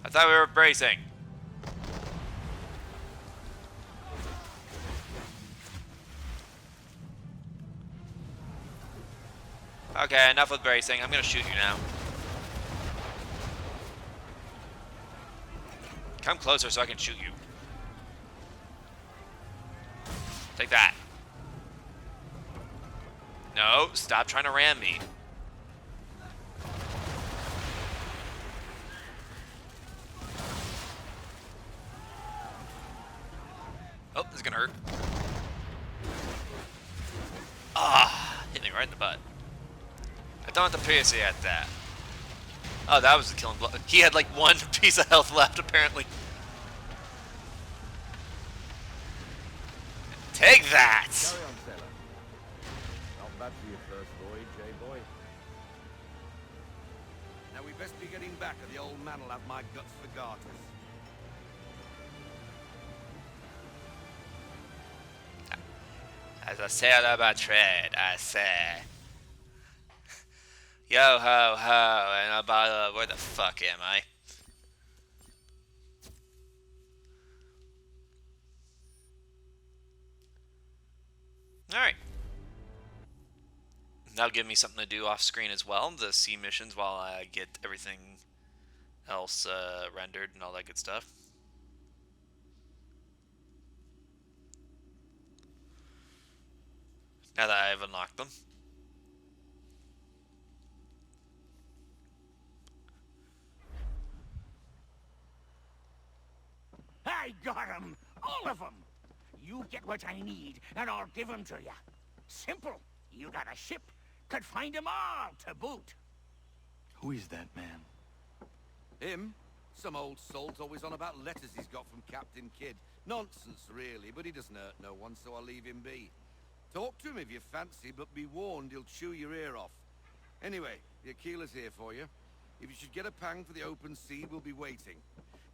I thought we were bracing. Okay, enough with bracing. I'm gonna shoot you now. Come closer so I can shoot you. Take that. No, stop trying to ram me. Oh, this is gonna hurt. Ah, hit me right in the butt. I don't have to pierce at that. Oh, that was the killing blow. He had like one piece of health left, apparently. Take that! Carry on, sailor. Not bad for your first voyage, eh, boy? Now we best be getting back, or the old man will have my guts for garters. As a sailor by trade, I say. Yo ho ho, and a bottle of where the fuck am I? Alright. That'll give me something to do off screen as well, the sea missions, while I get everything else rendered and all that good stuff. Now that I've unlocked them. I got 'em! All of 'em! You get what I need, and I'll give 'em to you. Simple. You got a ship. Could find 'em all to boot. Who is that man? Him? Some old salt always on about letters he's got from Captain Kidd. Nonsense, really, but he doesn't hurt no one, so I'll leave him be. Talk to him if you fancy, but be warned he'll chew your ear off. Anyway, the Aquila's here for you. If you should get a pang for the open sea, we'll be waiting.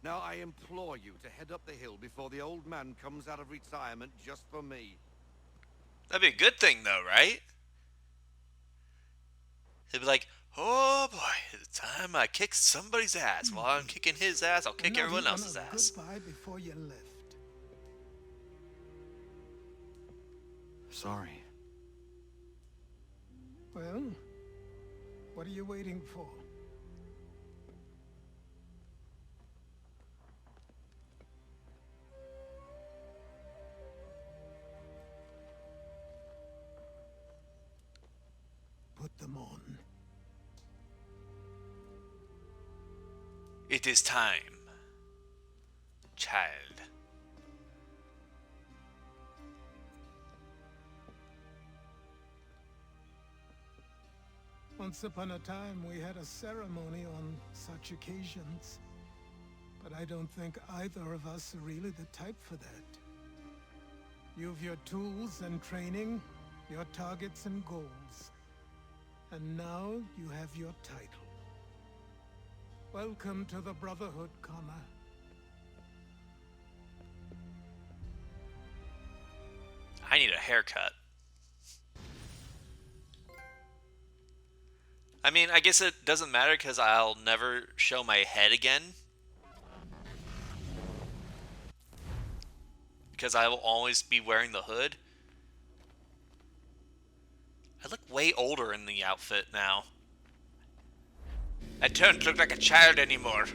Now, I implore you to head up the hill before the old man comes out of retirement just for me. That'd be a good thing, though, right? He'd be like, oh boy, it's time I kick somebody's ass. While I'm kicking his ass, I'll kick everyone else's ass. Goodbye before you left. Sorry. Well, what are you waiting for? Put them on. It is time, child. Once upon a time, we had a ceremony on such occasions. But I don't think either of us are really the type for that. You've your tools and training, your targets and goals. And now you have your title. Welcome to the Brotherhood, Connor. I need a haircut. I mean, I guess it doesn't matter because I'll never show my head again. Because I will always be wearing the hood. I look way older in the outfit now. I don't look like a child anymore.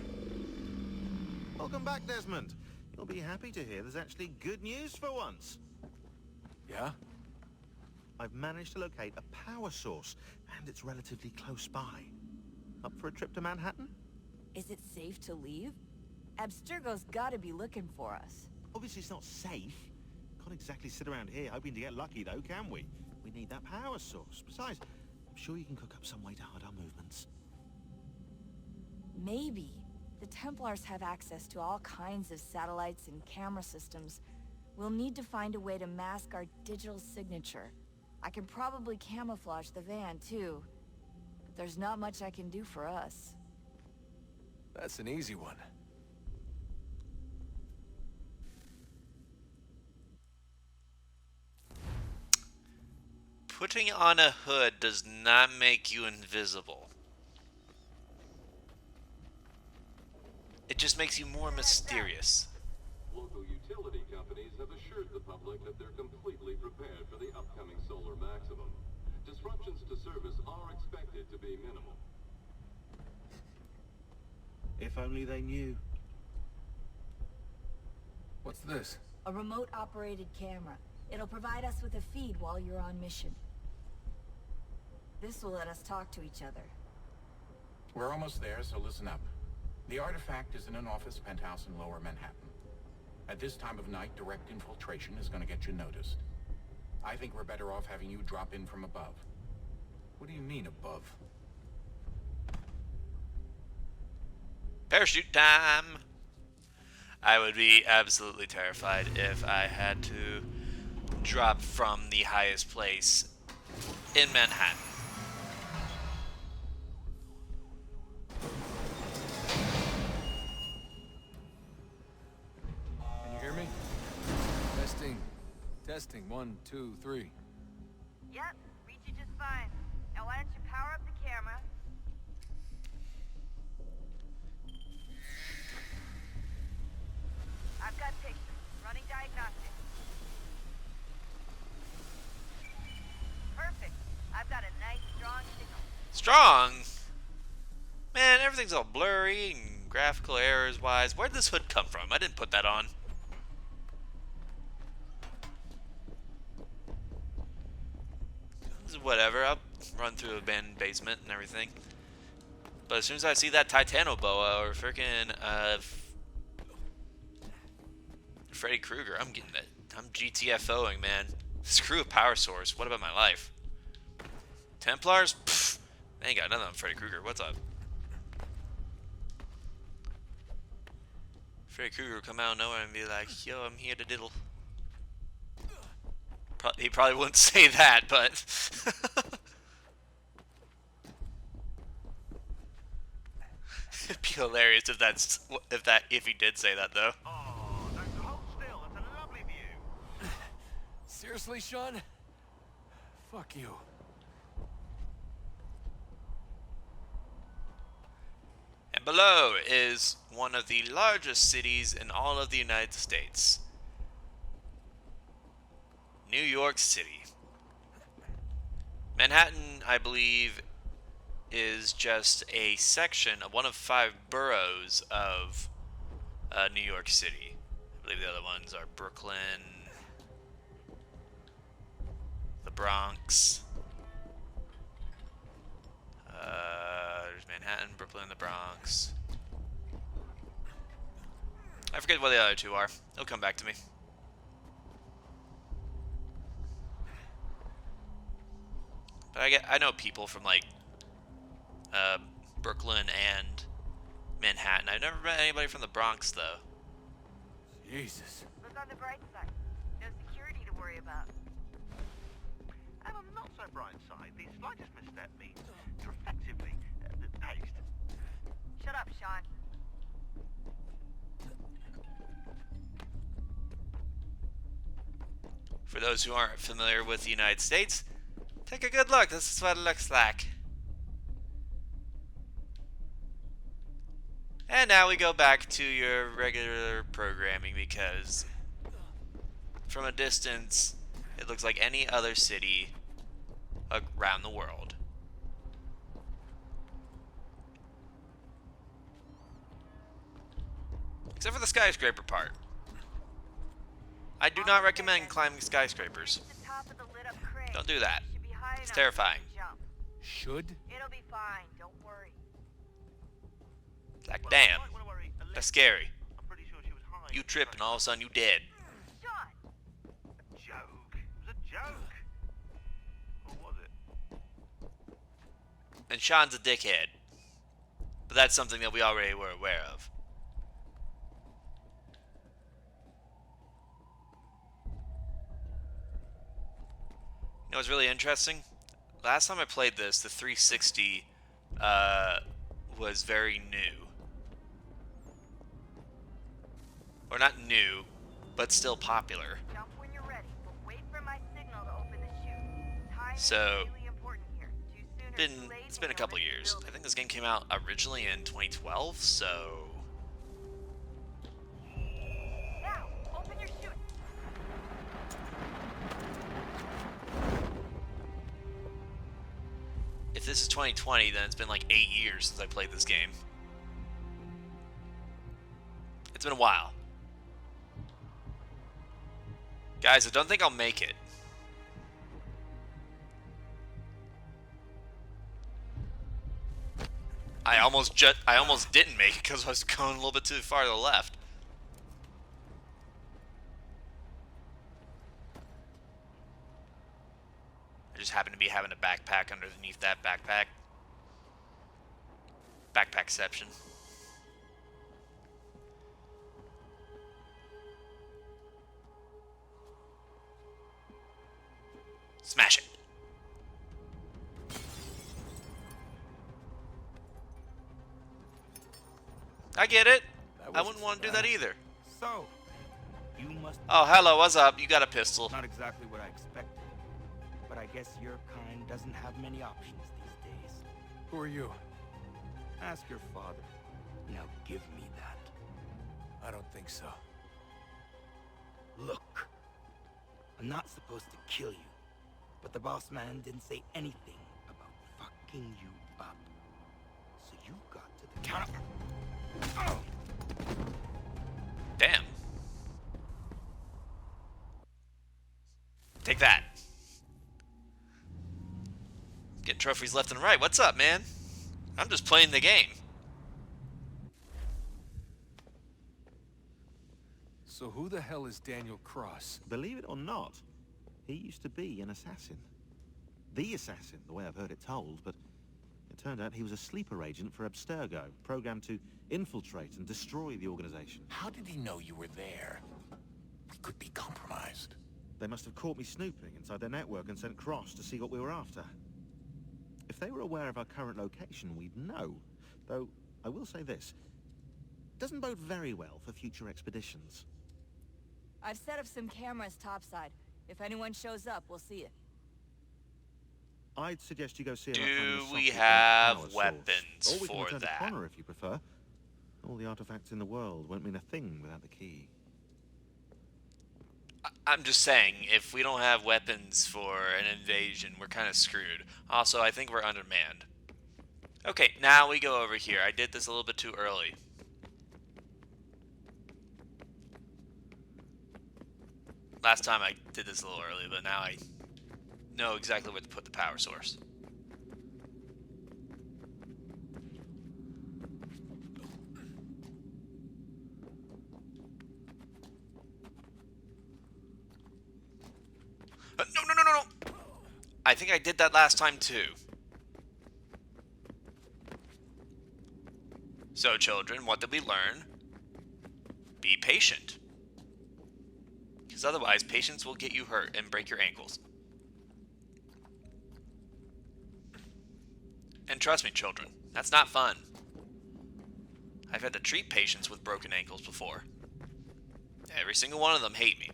Welcome back, Desmond. You'll be happy to hear there's actually good news for once. Yeah? I've managed to locate a power source, and it's relatively close by. Up for a trip to Manhattan? Is it safe to leave? Abstergo's gotta be looking for us. Obviously it's not safe. Can't exactly sit around here hoping to get lucky though, can we? We need that power source. Besides, I'm sure you can cook up some way to hide our movements. Maybe. The Templars have access to all kinds of satellites and camera systems. We'll need to find a way to mask our digital signature. I can probably camouflage the van, too. But there's not much I can do for us. That's an easy one. Putting on a hood does not make you invisible. It just makes you more mysterious. Local utility companies have assured the public that they're completely prepared for the upcoming solar maximum. Disruptions to service are expected to be minimal. If only they knew. What's this? A remote-operated camera. It'll provide us with a feed while you're on mission. This will let us talk to each other. We're almost there, so listen up. The artifact is in an office penthouse in Lower Manhattan. At this time of night, direct infiltration is going to get you noticed. I think we're better off having you drop in from above. What do you mean above? Parachute time! I would be absolutely terrified if I had to drop from the highest place in Manhattan. Can you hear me? Testing. Testing. 1, 2, 3. Yep, reach you just fine. Now why don't you power up the camera? I've got pictures. Running diagnostics. Perfect. I've got a nice, strong signal. Strong? Man, everything's all blurry and graphical errors wise. Where did this hood come from? I didn't put that on. This is whatever. I'll run through an abandoned basement and everything. But as soon as I see that Titanoboa or freaking Freddy Krueger, I'm getting it. I'm GTFOing, man. Screw a power source. What about my life? Templars? Pfft. They ain't got nothing on Freddy Krueger. What's up? Freddy Krueger will come out of nowhere and be like, yo, I'm here to diddle. He probably wouldn't say that, but... It'd be hilarious if he did say that, though. Oh, don't hold still. That's a lovely view. Seriously, Sean? Fuck you. And below is one of the largest cities in all of the United States. New York City. Manhattan, I believe, is just a section of one of 5 boroughs of New York City. I believe the other ones are Brooklyn, the Bronx. There's Manhattan, Brooklyn, the Bronx. I forget what the other 2 are. They'll come back to me. But I know people from like Brooklyn and Manhattan. I've never met anybody from the Bronx though. Jesus. Look on the bright side. No security to worry about. And on the not so bright side, the slightest misstep means you're effectively paced. Shut up, Sean. For those who aren't familiar with the United States, take a good look. This is what it looks like. And now we go back to your regular programming because from a distance, it looks like any other city around the world. Except for the skyscraper part. I do not recommend climbing skyscrapers. Don't do that. It's terrifying. Should? It'll be fine. Don't worry. Like, damn. Might wanna worry a little. That's scary. I'm pretty sure she was high. You trip and all of a sudden you dead. Sean! A joke. It was a joke. Or was it? And Sean's a dickhead. But that's something that we already were aware of. You know what's really interesting? Last time I played this, the 360 was very new. Or not new, but still popular. Jump when you're ready, but wait for my signal to open the chute. Time So, is really important here. Too soon or too late, it's been a and couple you'll miss years. the I think this game came out originally in 2012, so if this is 2020, then it's been like 8 years since I played this game. It's been a while. Guys, I don't think I'll make it. I almost didn't make it because I was going a little bit too far to the left. I just happen to be having a backpack underneath that backpack. Backpackception. Smash it. I get it. I wouldn't want to do that either. So, you must... Oh, hello, what's up? You got a pistol. Not exactly what I expected. But I guess your kind doesn't have many options these days. Who are you? Ask your father. Now give me that. I don't think so. Look. I'm not supposed to kill you. But the boss man didn't say anything about fucking you up. So you got to the counter. Oh. Damn. Take that. Getting trophies left and right. What's up, man? I'm just playing the game. So who the hell is Daniel Cross? Believe it or not, he used to be an assassin. The assassin, the way I've heard it told, but it turned out he was a sleeper agent for Abstergo, programmed to infiltrate and destroy the organization. How did he know you were there? We could be compromised. They must have caught me snooping inside their network and sent Cross to see what we were after. If they were aware of our current location, we'd know. Though, I will say this. It doesn't bode very well for future expeditions. I've set up some cameras topside. If anyone shows up, we'll see it. I'd suggest you go see Do about we finding a socket have power source. weapons Or we can for return to that? Connor if you prefer. All the artifacts in the world won't mean a thing without the key. I'm just saying, if we don't have weapons for an invasion, we're kind of screwed. Also, I think we're undermanned. Okay, now we go over here. I did this a little bit too early. Last time I did this a little early, but now I know exactly where to put the power source. No. I think I did that last time too. So, children, what did we learn? Be patient. Because otherwise, patience will get you hurt and break your ankles. And trust me, children, that's not fun. I've had to treat patients with broken ankles before. Every single one of them hate me.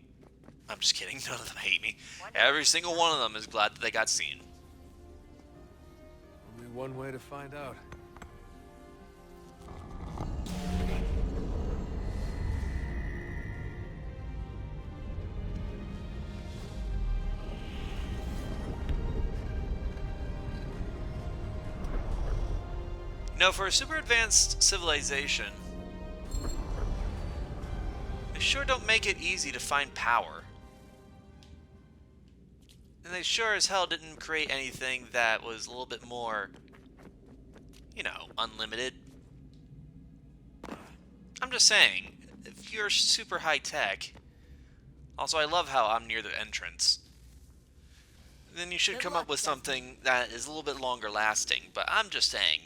I'm just kidding, none of them hate me. Every single one of them is glad that they got seen. Only one way to find out. You know, for a super advanced civilization, they sure don't make it easy to find power. And they sure as hell didn't create anything that was a little bit more, you know, unlimited. I'm just saying, if you're super high tech, also I love how I'm near the entrance, then you should come up with something that is a little bit longer lasting, but I'm just saying.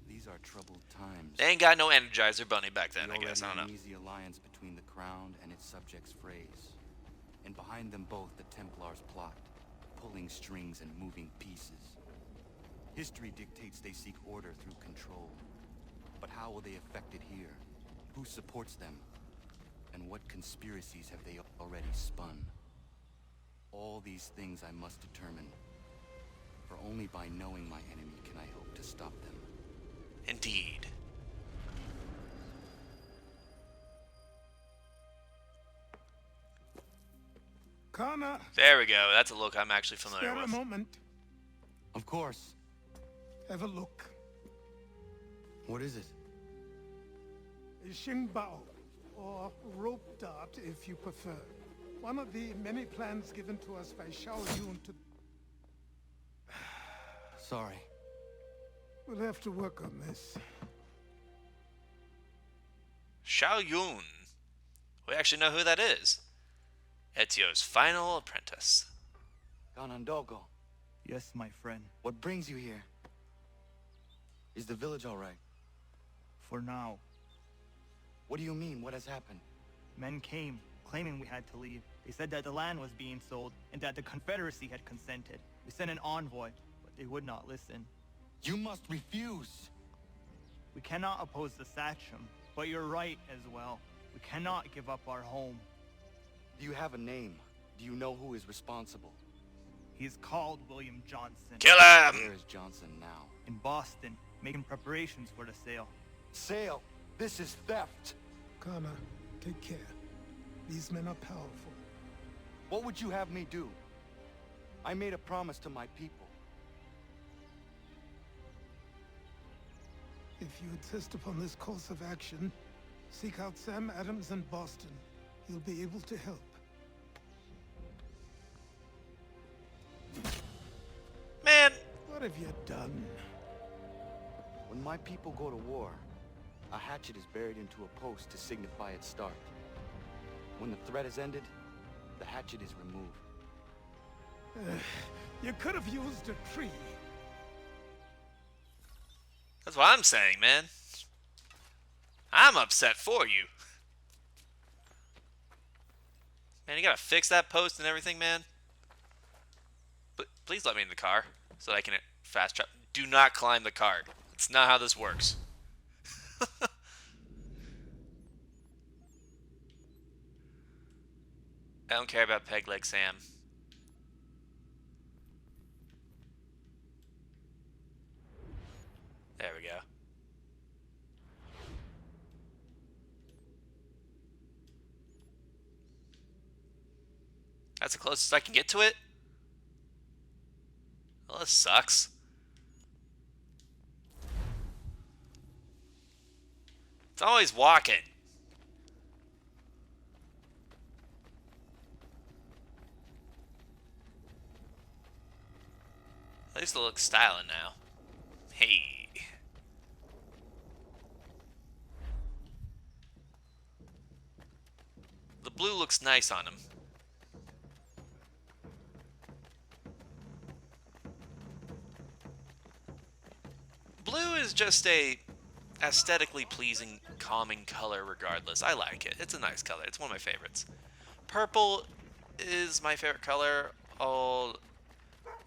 These are troubled times. They ain't got no Energizer Bunny back then, I Already guess, I don't know. an easy alliance between the Crown and its subjects phrase. And behind them both the Templars plot, pulling strings and moving pieces. History dictates they seek order through control. But how will they affect it here? Who supports them? And what conspiracies have they already spun? All these things I must determine. For only by knowing my enemy can I hope to stop them. Indeed. Connor, There we go. That's a look I'm actually familiar spare a with. moment. Of course. Have a look. What is it? A Xingbao, or rope dart if you prefer. One of the many plans given to us by Xiao Yun to... Sorry. We'll have to work on this. Xiao Yun. We actually know who that is. Ezio's final apprentice. Ganondogo, Yes, my friend. what brings you here? Is the village all right? For now, What do you mean? What has happened? men came, claiming we had to leave. They said that the land was being sold, and that the Confederacy had consented. We sent an envoy, but they would not listen. You must refuse. We cannot oppose the Sachem, but you're right as well. We cannot give up our home. Do you have a name? Do you know who is responsible? He's called William Johnson. Kill him! Where is Johnson now? In Boston, making preparations for the sale. Sale! This is theft! Kana, take care. These men are powerful. What would you have me do? I made a promise to my people. If you insist upon this course of action, seek out Sam Adams in Boston. He'll be able to help. Man! What have you done? When my people go to war, a hatchet is buried into a post to signify its start. When the threat is ended, the hatchet is removed. You could have used a tree. That's what I'm saying, man. I'm upset for you. Man, you gotta fix that post and everything, man. But please let me in the car so that I can fast travel. Do not climb the cart. That's not how this works. I don't care about Peg Leg Sam. There we go. That's the closest I can get to it? Well, this sucks. It's always walking. At least it looks styling now. Hey. The blue looks nice on him. Blue is just a aesthetically pleasing, calming color regardless. I like it. It's a nice color. It's one of my favorites. Purple is my favorite color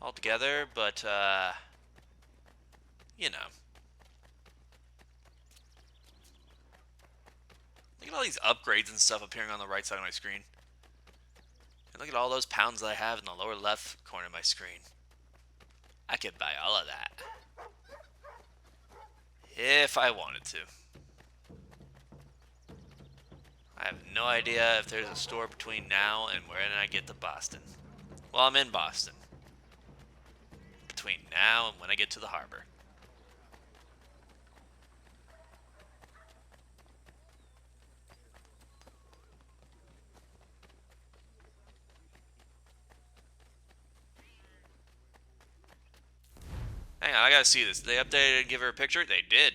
altogether, but you know. Look at all these upgrades and stuff appearing on the right side of my screen. And look at all those pounds that I have in the lower left corner of my screen. I could buy all of that. If I wanted to. I have no idea if there's a store between now and when I get to Boston. Well, I'm in Boston. Between now and when I get to the harbor. Hang on, I gotta see this. They updated and give her a picture? They did.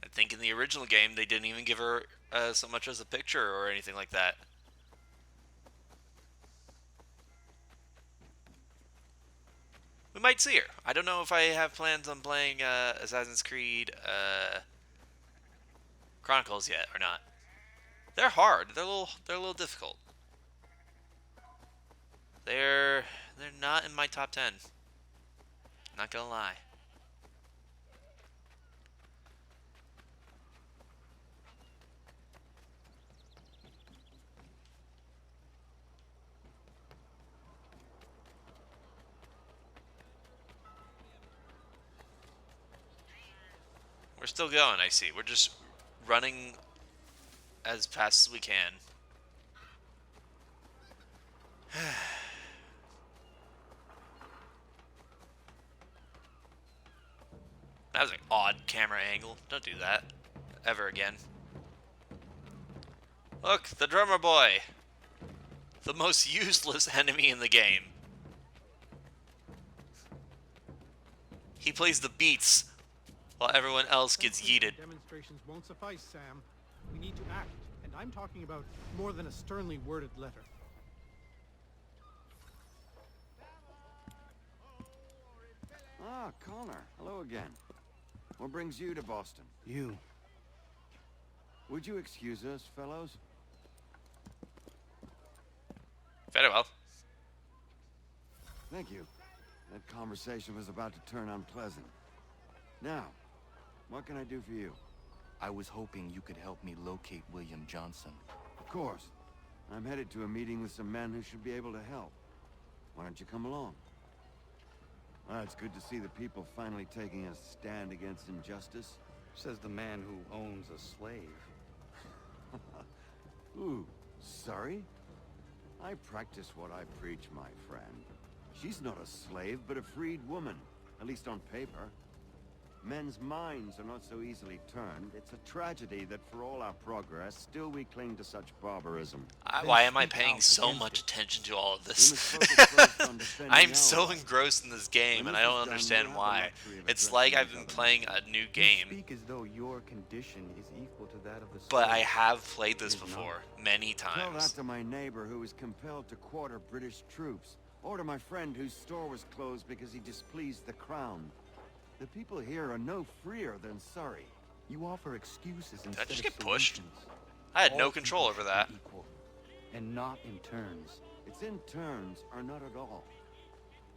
I think in the original game, they didn't even give her so much as a picture or anything like that. We might see her. I don't know if I have plans on playing Assassin's Creed Chronicles yet or not. They're hard. They're a little difficult. They're not in my top 10. Not gonna lie. We're still going, I see. We're just running as fast as we can. That was an odd camera angle. Don't do that. Ever again. Look, the drummer boy! The most useless enemy in the game. He plays the beats while everyone else gets yeeted. Demonstrations won't suffice, Sam. We need to act, and I'm talking about more than a sternly worded letter. Ah, Connor. Hello again. What brings you to Boston? You. Would you excuse us, fellows? Very well. Thank you. That conversation was about to turn unpleasant. Now, what can I do for you? I was hoping you could help me locate William Johnson. Of course. I'm headed to a meeting with some men who should be able to help. Why don't you come along? Well, it's good to see the people finally taking a stand against injustice. Says the man who owns a slave. Ooh, sorry? I practice what I preach, my friend. She's not a slave, but a freed woman, at least on paper. Men's minds are not so easily turned. It's a tragedy that for all our progress, still we cling to such barbarism. Why am I paying so much attention to all of this? I'm so engrossed in this game, and I don't understand why. It's like I've been playing a new game. Speak as though your condition is equal to that of the But I have played this before, many Tell that times. to my neighbor who was compelled to quarter British troops, or to my friend whose store was closed because he displeased the crown. The people here are no freer than Surrey. You offer excuses instead Did I just of get pushed? solutions. I had no All control people over that. should be equal, and not in turns. It's in turns, or not at all.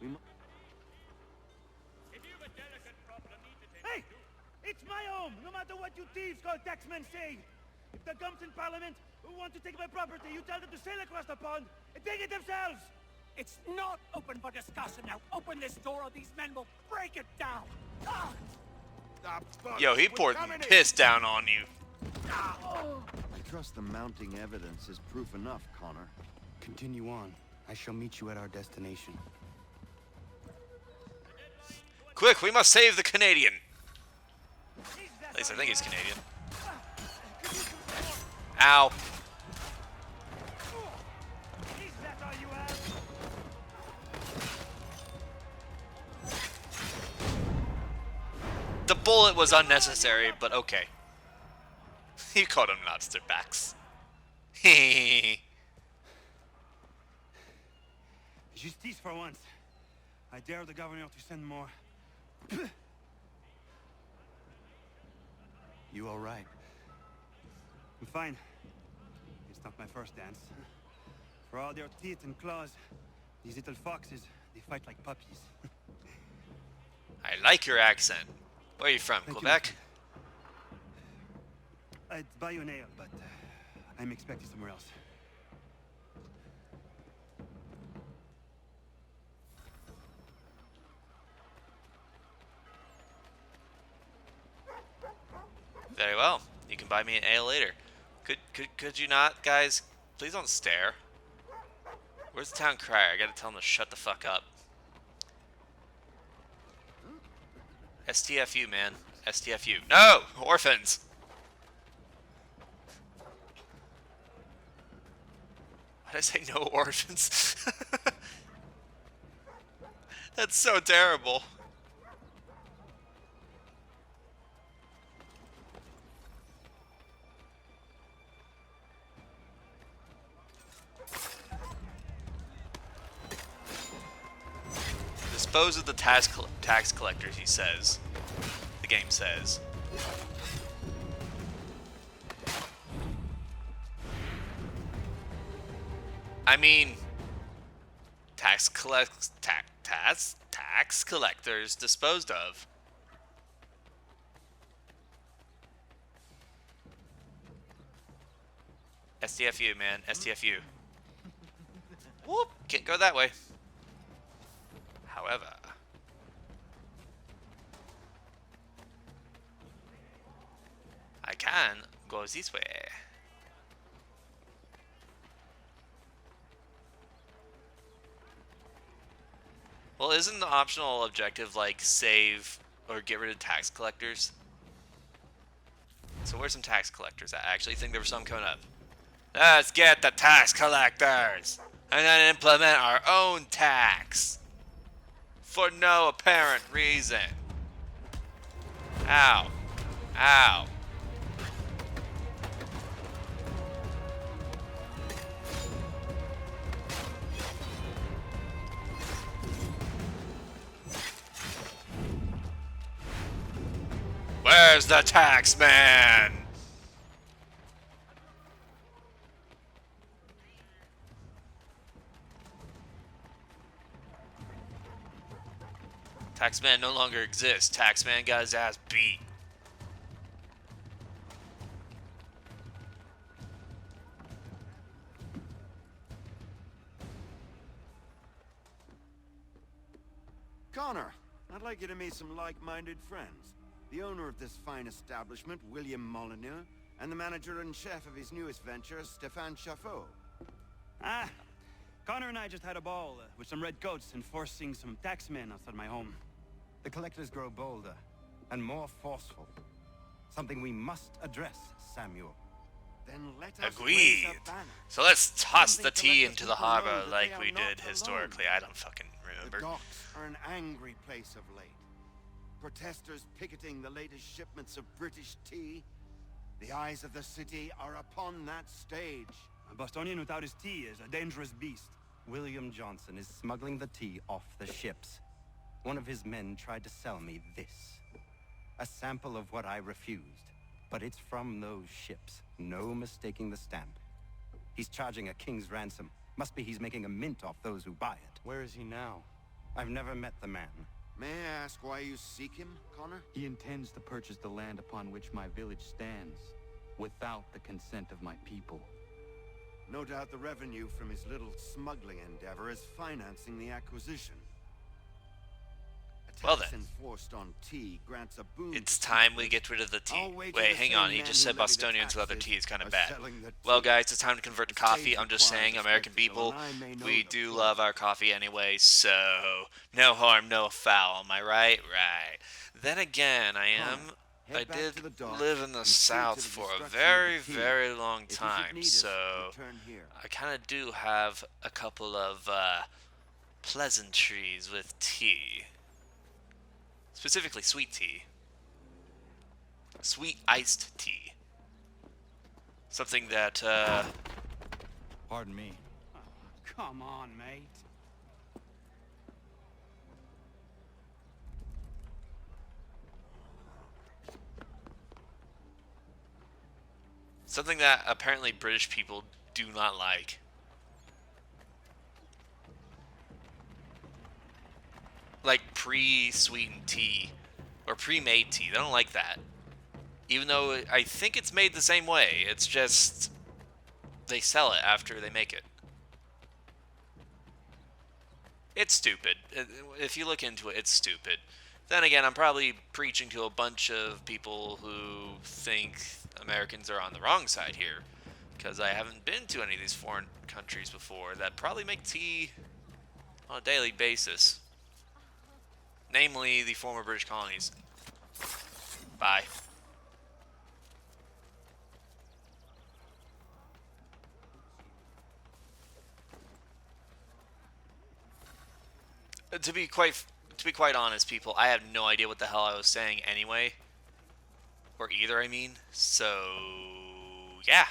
We Hey! It's my home, no matter what you thieves called taxmen say! If the gums in Parliament who want to take my property, you tell them to sail across the pond and take it themselves! It's not open for discussion now. Open this door or these men will break it down. Ah! Yo, he poured piss down on you. I trust the mounting evidence is proof enough, Connor. Continue on. I shall meet you at our destination. Quick, we must save the Canadian. At least I think he's Canadian. Ow. Is that all you have? The bullet was unnecessary, but okay. You called him lobster backs. Justice for once. I dare the governor to send more. You all right? I'm fine. It's not my first dance. For all their teeth and claws, these little foxes, they fight like puppies. I like your accent. Where are you from, Thank you, Quebec? I'd buy you an ale, but I'm expecting somewhere else. Very well. You can buy me an ale later. Could you not, guys? Please don't stare. Where's the town crier? I gotta tell him to shut the fuck up. STFU, man. STFU. No! Orphans! Why did I say no orphans? That's so terrible. Dispose of the tax collectors, he says. The game says. I mean, tax collectors disposed of. STFU, man. STFU. Whoop! Can't go that way. However, I can go this way. Well, isn't the optional objective like save or get rid of tax collectors? So where's some tax collectors? I actually think there was some coming up. Let's get the tax collectors and then implement our own tax for no apparent reason. Ow. Ow. Where's the tax man? Taxman no longer exists. Taxman got his ass beat. Connor, I'd like you to meet some like-minded friends. The owner of this fine establishment, William Molyneux, and the manager and chef of his newest venture, Stéphane Chaffeau. Ah, Connor and I just had a ball with some red coats enforcing some taxmen outside my home. The collectors grow bolder and more forceful. Something we must address, Samuel. Then let us Agreed. raise a banner. So let's toss Something the to tea let into the the people know harbor that like they are we not did historically. I don't fucking remember. The docks are an angry place of late. Protesters picketing the latest shipments of British tea. The eyes of the city are upon that stage. A Bostonian without his tea is a dangerous beast. William Johnson is smuggling the tea off the ships. One of his men tried to sell me this. A sample of what I refused. But it's from those ships. No mistaking the stamp. He's charging a king's ransom. Must be he's making a mint off those who buy it. Where is he now? I've never met the man. May I ask why you seek him, Connor? He intends to purchase the land upon which my village stands, without the consent of my people. No doubt the revenue from his little smuggling endeavor is financing the acquisition. A Well tax then. enforced on tea grants a boon. It's to time we settlers. get rid of the tea. I'll wager Wait, the hang same on. He man just who said levied the Bostonians with other taxes tea is kind of are bad. selling the Well, tea. guys, it's time to convert to The coffee. stage I'm just saying, requires a American spectacle, people, and I may know we the do place. love our coffee anyway, so no harm, no foul. Am I right? Right. Then again, I head back did to the dock live in the and see South to the for a destruction of very, the tea. very long If you should time, need us, so return here. I kind of do have a couple of pleasantries with tea. Specifically sweet tea. Sweet iced tea. Something that, Pardon me. Oh, come on, mate. something that apparently British people do not like. Like pre-sweetened tea or pre-made tea. They don't like that. Even though I think it's made the same way. It's just they sell it after they make it. It's stupid. If you look into it, it's stupid. Then again, I'm probably preaching to a bunch of people who think Americans are on the wrong side here, because I haven't been to any of these foreign countries before that probably make tea on a daily basis. Namely, the former British colonies. Bye. To be quite honest, people, I have no idea what the hell I was saying anyway. Or either, I mean. So, yeah.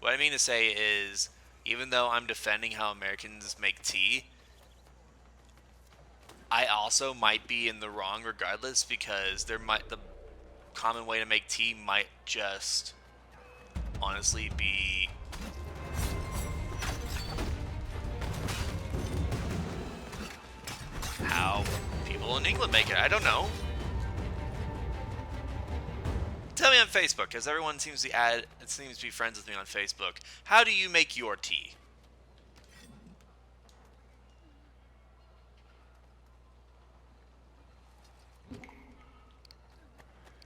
What I mean to say is, even though I'm defending how Americans make tea, I also might be in the wrong regardless, because the common way to make tea might just honestly be how people in England make it. I don't know. Tell me on Facebook, because everyone seems to be friends with me on Facebook. How do you make your tea?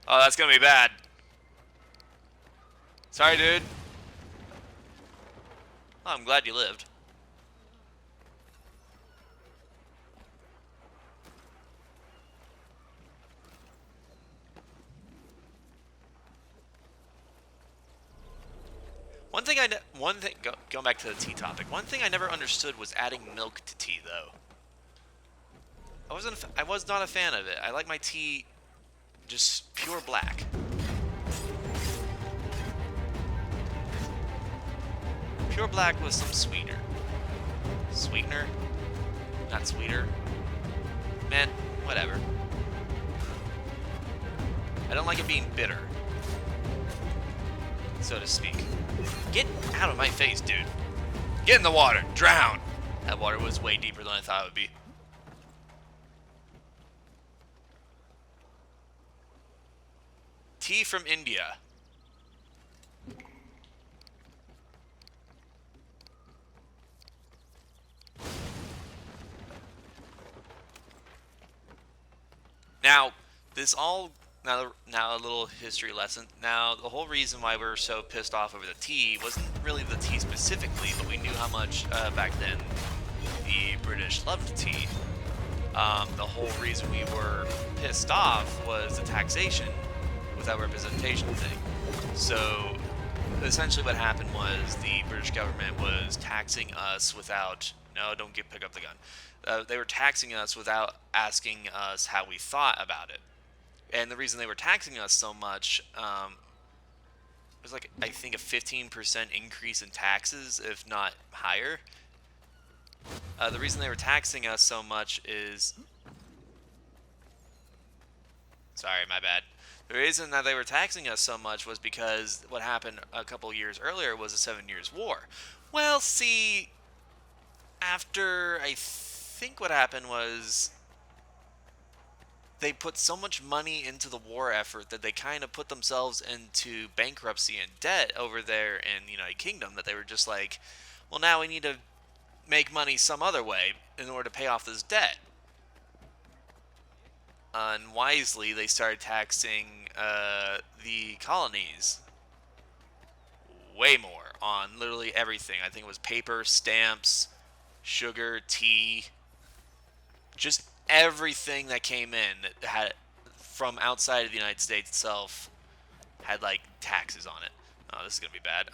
Oh, that's gonna be bad. Sorry, dude. Oh, I'm glad you lived. Going back to the tea topic. One thing I never understood was adding milk to tea, though. I was not a fan of it. I like my tea just pure black. Pure black with some sweetener. Sweetener? Not sweeter. Man, whatever. I don't like it being bitter, so to speak. Get out of my face, dude. Get in the water. Drown. That water was way deeper than I thought it would be. Tea from India. Now, now a little history lesson. Now, the whole reason why we were so pissed off over the tea wasn't really the tea specifically, but we knew how much back then the British loved tea. The whole reason we were pissed off was the taxation without representation thing. So, essentially what happened was the British government was taxing us without... No, don't pick up the gun. They were taxing us without asking us how we thought about it. And the reason they were taxing us so much, it was like, I think, a 15% increase in taxes, if not higher. The reason they were taxing us so much is... Sorry, my bad. The reason that they were taxing us so much was because what happened a couple years earlier was the 7 Years' War. Well, see, after, I think what happened was they put so much money into the war effort that they kind of put themselves into bankruptcy and debt over there in the United Kingdom, that they were just like, well, now we need to make money some other way in order to pay off this debt. Unwisely, they started taxing the colonies way more on literally everything. I think it was paper, stamps, sugar, tea, just everything that came in that had from outside of the United States itself had like taxes on it. Oh, this is gonna be bad.